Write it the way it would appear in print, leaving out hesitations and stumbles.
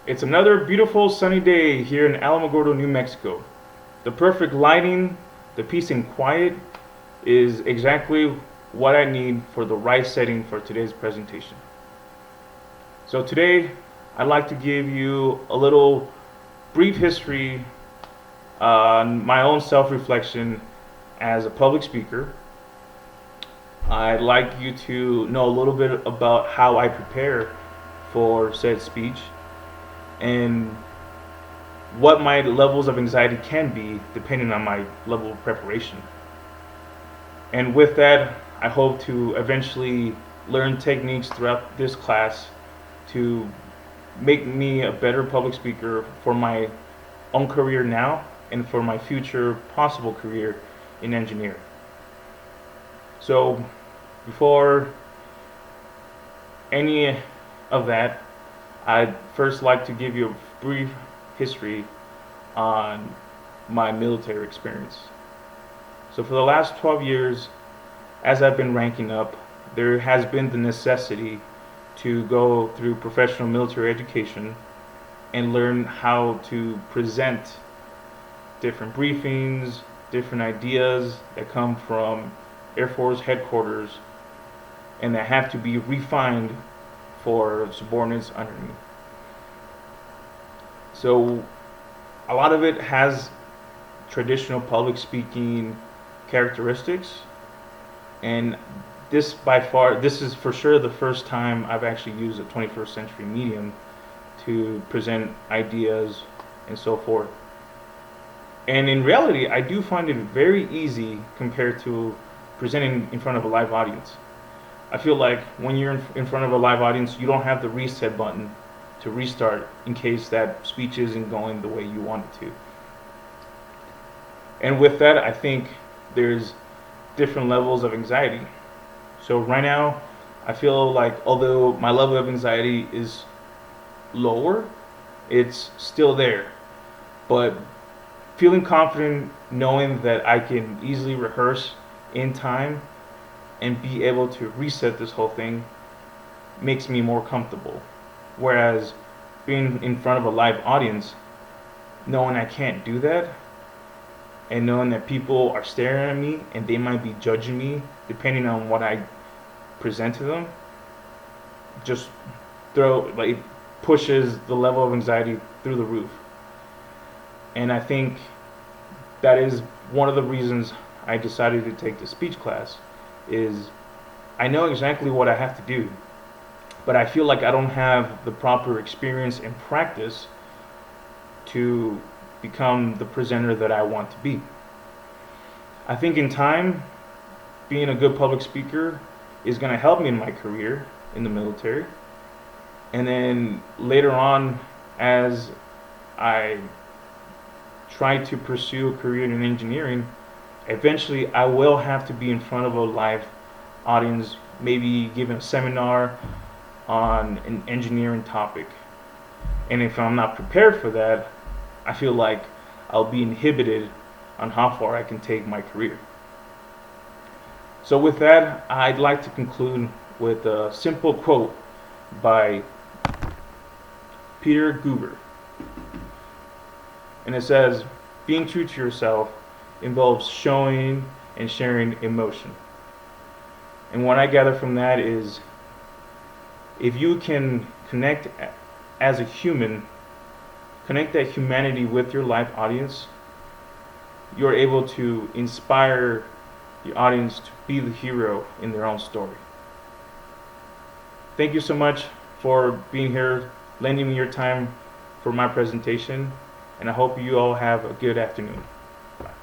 It's another beautiful sunny day here in Alamogordo, New Mexico. The perfect lighting, the peace and quiet is exactly what I need for the right setting for today's presentation. So today, I'd like to give you a little brief history on my own self-reflection as a public speaker. I'd like you to know a little bit about how I prepare for said speech and what my levels of anxiety can be depending on my level of preparation. And with that, I hope to eventually learn techniques throughout this class to make me a better public speaker for my own career now and for my future possible career in engineering. So before any of that, I'd first like to give you a brief history on my military experience. So for the last 12 years, as I've been ranking up, there has been the necessity to go through professional military education and learn how to present different briefings, different ideas that come from Air Force headquarters and that have to be refined for subordinates under me. So a lot of it has traditional public speaking characteristics, and this is for sure the first time I've actually used a 21st century medium to present ideas and so forth. And in reality, I do find it very easy compared to presenting in front of a live audience. I feel like when you're in front of a live audience, you don't have the reset button to restart in case that speech isn't going the way you want it to. And with that, I think there's different levels of anxiety. So right now, I feel like although my level of anxiety is lower, it's still there. But feeling confident knowing that I can easily rehearse in time and be able to reset this whole thing makes me more comfortable. Whereas being in front of a live audience, knowing I can't do that, and knowing that people are staring at me and they might be judging me depending on what I present to them, just pushes the level of anxiety through the roof. And I think that is one of the reasons I decided to take the speech class. Is I know exactly what I have to do, but I feel like I don't have the proper experience and practice to become the presenter that I want to be. I think in time, being a good public speaker is going to help me in my career in the military. And then later on, as I try to pursue a career in engineering, eventually I will have to be in front of a live audience, maybe giving a seminar on an engineering topic. And if I'm not prepared for that, I feel like I'll be inhibited on how far I can take my career. So with that, I'd like to conclude with a simple quote by Peter Guber. And it says, "Being true to yourself involves showing and sharing emotion." And what I gather from that is, if you can connect as a human, connect that humanity with your live audience, you're able to inspire the audience to be the hero in their own story. Thank you so much for being here, lending me your time for my presentation, and I hope you all have a good afternoon.